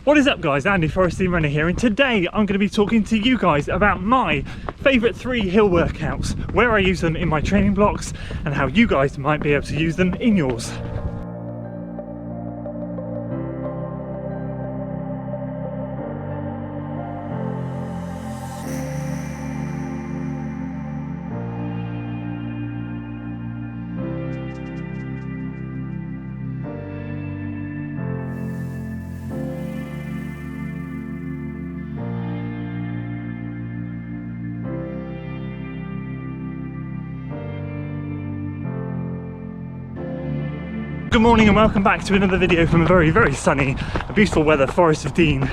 What is up guys, Andy Forest Runner here, and today I'm going to be talking to you guys about my favourite 3 hill workouts, where I use them in my training blocks and how you guys might be able to use them in yours. Good morning and welcome back to another video from a very sunny, beautiful weather Forest of Dean.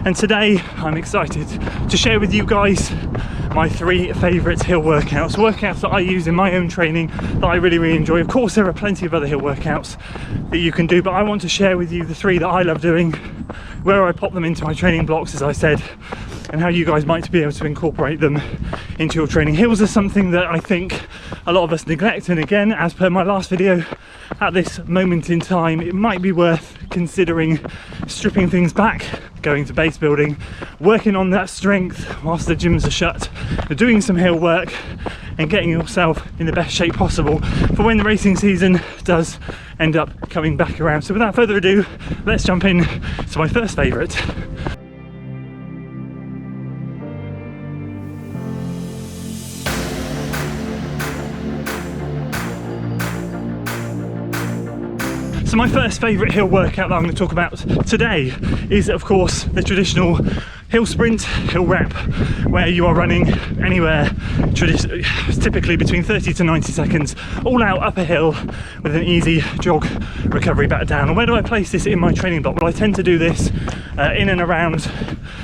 And today I'm excited to share with you guys my 3 favourite hill workouts that I use in my own training that I really enjoy. Of course there are plenty of other hill workouts that you can do, but I want to share with you the 3 that I love doing, where I pop them into my training blocks as I said, and how you guys might be able to incorporate them into your training. Hills are something that I think a lot of us neglect, and again, as per my last video, at this moment in time it might be worth considering stripping things back, going to base building, working on that strength whilst the gyms are shut, doing some hill work and getting yourself in the best shape possible for when the racing season does end up coming back around. So without further ado, let's jump in to my first favourite. So my first favourite hill workout that I'm going to talk about today is of course the traditional hill sprint, hill rep, where you are running anywhere typically between 30 to 90 seconds all out up a hill with an easy jog recovery back down. And where do I place this in my training block? Well, I tend to do this in and around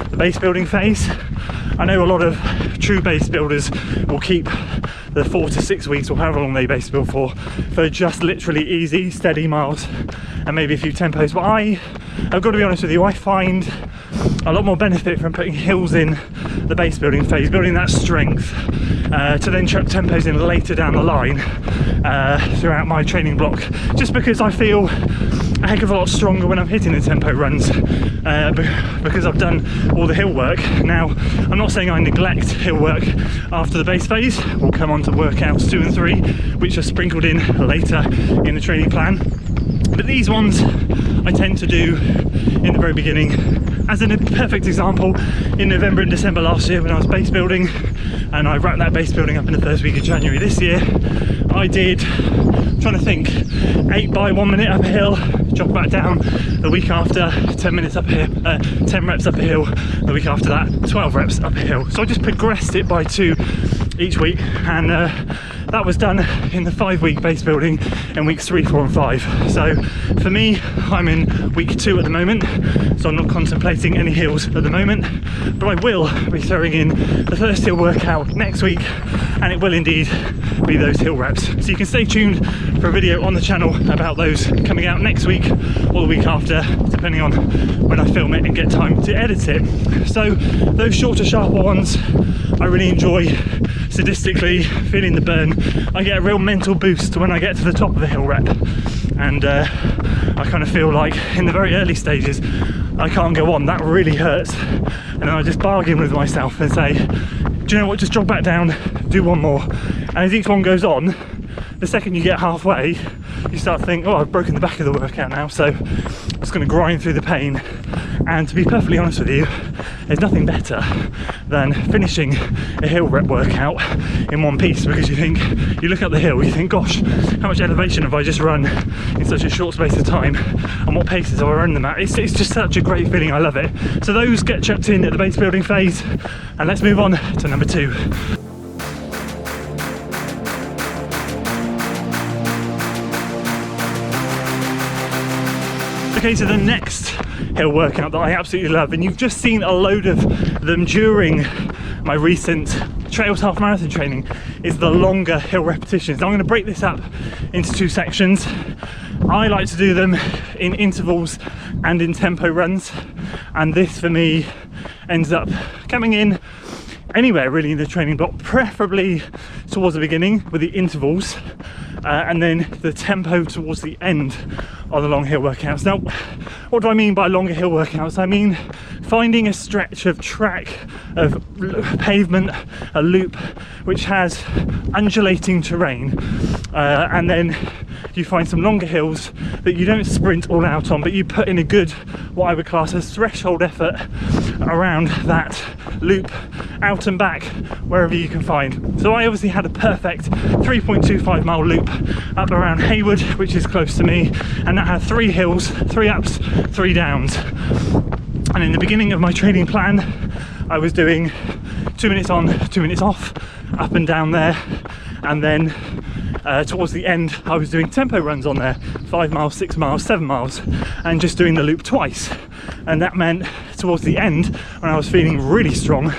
the base building phase. I know a lot of true base builders will keep the 4 to 6 weeks or however long they base build for just literally easy, steady miles and maybe a few tempos. But I've got to be honest with you, I find a lot more benefit from putting hills in the base building phase, building that strength to then chuck tempos in later down the line throughout my training block, just because I feel a heck of a lot stronger when I'm hitting the tempo runs because I've done all the hill work. Now, I'm not saying I neglect hill work after the base phase. We'll come on to workouts 2 and 3, which are sprinkled in later in the training plan. But these ones I tend to do in the very beginning. As in a perfect example, in November and December last year when I was base building, and I wrapped that base building up in the first week of January this year, I did, I'm trying to think, 8 by 1 minute up a hill, jog back down the week after, 10 minutes up a hill, 10 reps up a hill, the week after that, 12 reps up a hill. So I just progressed it by 2 each week, and that was done in the 5-week base building in weeks 3, 4 and 5. So for me, I'm in week 2 at the moment, so I'm not contemplating any hills at the moment, but I will be throwing in the first hill workout next week, and it will indeed be those hill reps. So you can stay tuned for a video on the channel about those coming out next week or the week after, depending on when I film it and get time to edit it. So those shorter, sharper ones I really enjoy. Sadistically feeling the burn, I get a real mental boost when I get to the top of the hill rep, and I kind of feel like in the very early stages I can't go on, that really hurts, and then I just bargain with myself and say, do you know what, just jog back down, do one more. And as each one goes on, the second you get halfway you start to think, oh, I've broken the back of the workout now, so I'm just going to grind through the pain. And to be perfectly honest with you, there's nothing better than finishing a hill rep workout in one piece, because you look up the hill, you think, gosh, how much elevation have I just run in such a short space of time, and what paces have I run them at? It's just such a great feeling, I love it. So those get chucked in at the base building phase, and let's move on to number 2. Okay, so the next hill workout that I absolutely love, and you've just seen a load of them during my recent Trails half marathon training, is the longer hill repetitions. Now I'm going to break this up into 2 sections. I like to do them in intervals and in tempo runs, and this for me ends up coming in anywhere really in the training block, preferably towards the beginning with the intervals, and then the tempo towards the end on the long hill workouts. Now, what do I mean by longer hill workouts? I mean finding a stretch of track, of pavement, a loop which has undulating terrain, and then you find some longer hills that you don't sprint all out on, but you put in a good, what I would class as threshold effort around that loop, out and back, wherever you can find. So I obviously had a perfect 3.25 mile loop up around Hayward, which is close to me, and that had 3 hills, 3 ups, 3 downs. And in the beginning of my training plan, I was doing 2 minutes on, 2 minutes off, up and down there, and then towards the end I was doing tempo runs on there, 5 miles, 6 miles, 7 miles, and just doing the loop twice. And that meant towards the end, when I was feeling really strong,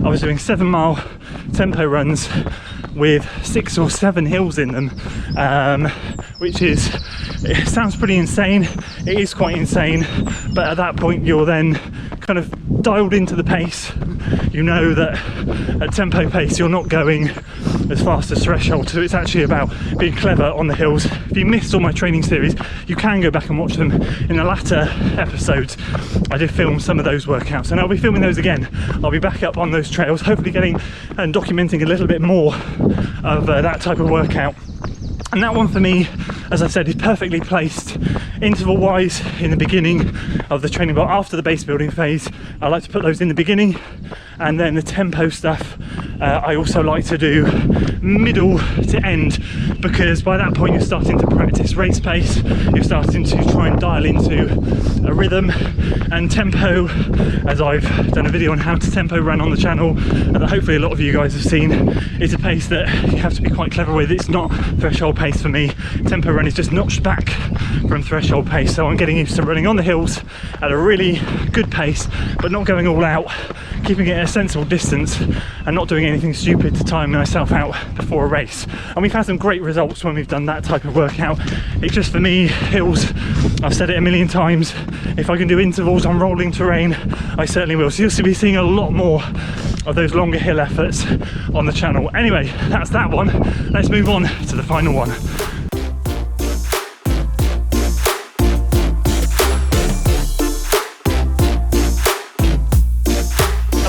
I was doing 7 mile tempo runs with 6 or 7 hills in them, which is, it sounds pretty insane. It is quite insane, but at that point you're then kind of dialed into the pace. You know that at tempo pace you're not going as fast as threshold, so it's actually about being clever on the hills. If you missed all my training series, you can go back and watch them. In the latter episodes I did film some of those workouts, and I'll be filming those again. I'll be back up on those trails, hopefully getting and documenting a little bit more of that type of workout. And that one for me, as I said, is perfectly placed interval wise in the beginning of the training block. After the base building phase, I like to put those in the beginning, and then the tempo stuff I also like to do middle to end, because by that point you're starting to practice race pace, you're starting to try and dial into a rhythm. And tempo, as I've done a video on how to tempo run on the channel, and that hopefully a lot of you guys have seen, is a pace that you have to be quite clever with. It's not threshold pace for me. Tempo run is just notched back from threshold pace, so I'm getting used to running on the hills at a really good pace, but not going all out, keeping it at a sensible distance and not doing anything stupid to time myself out before a race. And we've had some great results when we've done that type of workout. It's just, for me, hills, I've said it a million times, if I can do intervals on rolling terrain, I certainly will. So you'll be seeing a lot more of those longer hill efforts on the channel. Anyway, that's that one. Let's move on to the final one.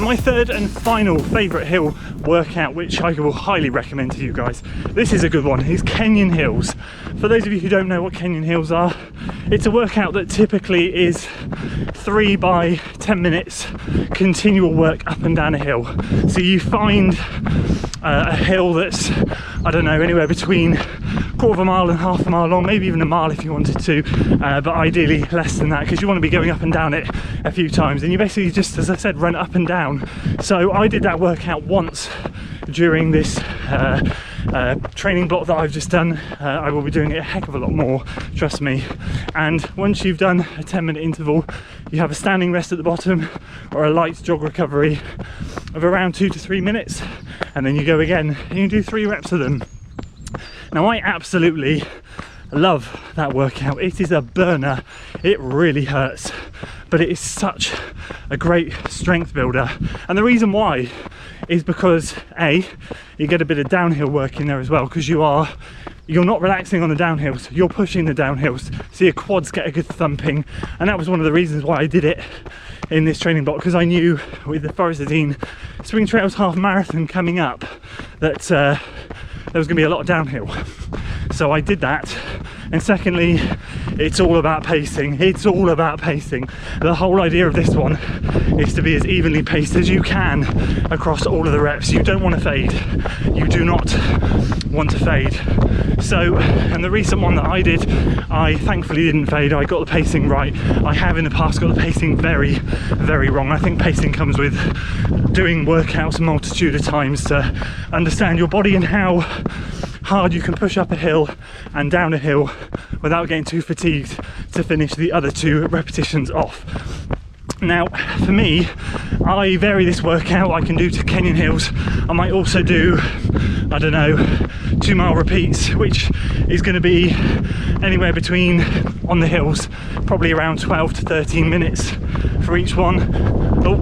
My third and final favourite hill workout, which I will highly recommend to you guys, this is a good one, is Kenyan Hills. For those of you who don't know what Kenyan Hills are, it's a workout that typically is 3 by 10 minutes continual work up and down a hill. So you find a hill that's, I don't know, anywhere between quarter of a mile and half a mile long, maybe even a mile if you wanted to, but ideally less than that, because you want to be going up and down it a few times, and you basically just, as I said, run up and down. So I did that workout once during this training block that I've just done. I will be doing it a heck of a lot more, trust me. And once you've done a 10-minute interval, you have a standing rest at the bottom or a light jog recovery of around 2 to 3 minutes, and then you go again and you do 3 reps of them. Now, I absolutely love that workout. It is a burner. It really hurts, but it is such a great strength builder. And the reason why is because A, you get a bit of downhill work in there as well, because you're not relaxing on the downhills, you're pushing the downhills, so your quads get a good thumping. And that was one of the reasons why I did it in this training block, because I knew with the Forest Dean Spring Trails half marathon coming up that there was going to be a lot of downhill. So I did that. And secondly, it's all about pacing. It's all about pacing. The whole idea of this one is to be as evenly paced as you can across all of the reps. You don't want to fade. You do not want to fade. So, and the recent one that I did, I thankfully didn't fade. I got the pacing right. I have in the past got the pacing very, very wrong. I think pacing comes with doing workouts a multitude of times to understand your body and how hard you can push up a hill and down a hill without getting too fatigued to finish the other 2 repetitions off. Now, for me, I vary this workout. I can do to Kenyan Hills. I might also do, I don't know, 2 mile repeats, which is going to be anywhere between, on the hills, probably around 12 to 13 minutes for each one. Oh,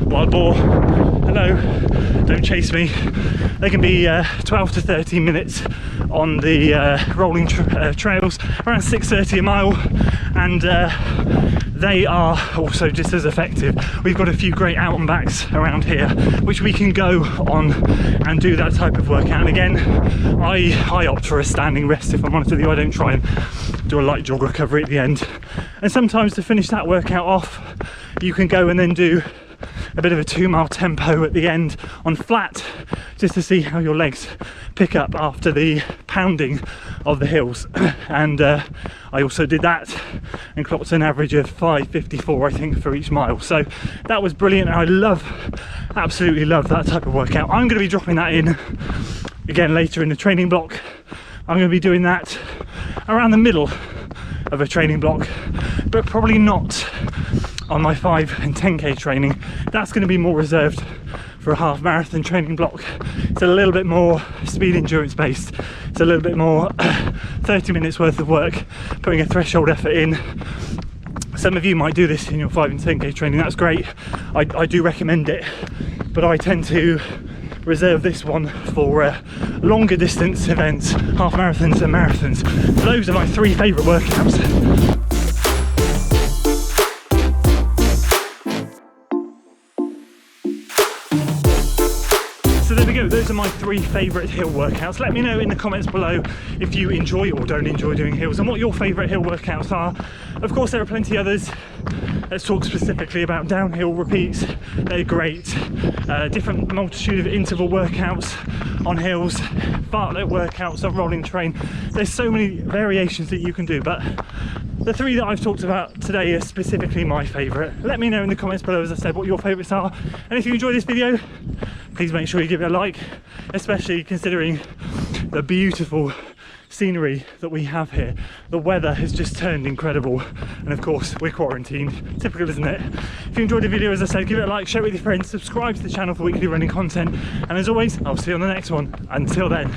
wild boar, hello, don't chase me. They can be 12 to 13 minutes on the rolling trails, around 6:30 a mile, and they are also just as effective. We've got a few great out and backs around here which we can go on and do that type of workout. And again, I opt for a standing rest if I'm honest with you. I don't try and do a light jog recovery at the end. And sometimes to finish that workout off, you can go and then do a bit of a 2-mile tempo at the end on flat, just to see how your legs pick up after the pounding of the hills. And I also did that and clocked an average of 5:54 I think for each mile, so that was brilliant. I absolutely love that type of workout. I'm going to be dropping that in again later in the training block. I'm going to be doing that around the middle of a training block, but probably not on my 5 and 10k training. That's going to be more reserved for a half marathon training block. It's a little bit more speed endurance based. It's a little bit more 30 minutes worth of work, putting a threshold effort in. Some of you might do this in your 5 and 10k training. That's great. I do recommend it, but I tend to reserve this one for longer distance events, half marathons and marathons. Those are my 3 favourite workouts. So there we go, those are my 3 favourite hill workouts. Let me know in the comments below if you enjoy or don't enjoy doing hills and what your favourite hill workouts are. Of course there are plenty others. Let's talk specifically about downhill repeats. They're great. Different multitude of interval workouts on hills, fartlek workouts on rolling terrain. There's so many variations that you can do, but the 3 that I've talked about today are specifically my favourite. Let me know in the comments below, as I said, what your favourites are. And if you enjoyed this video, please make sure you give it a like, especially considering the beautiful scenery that we have here. The weather has just turned incredible, and of course we're quarantined. Typical, isn't it? If you enjoyed the video, as I said, give it a like, share it with your friends, subscribe to the channel for weekly running content, and as always, I'll see you on the next one. Until then.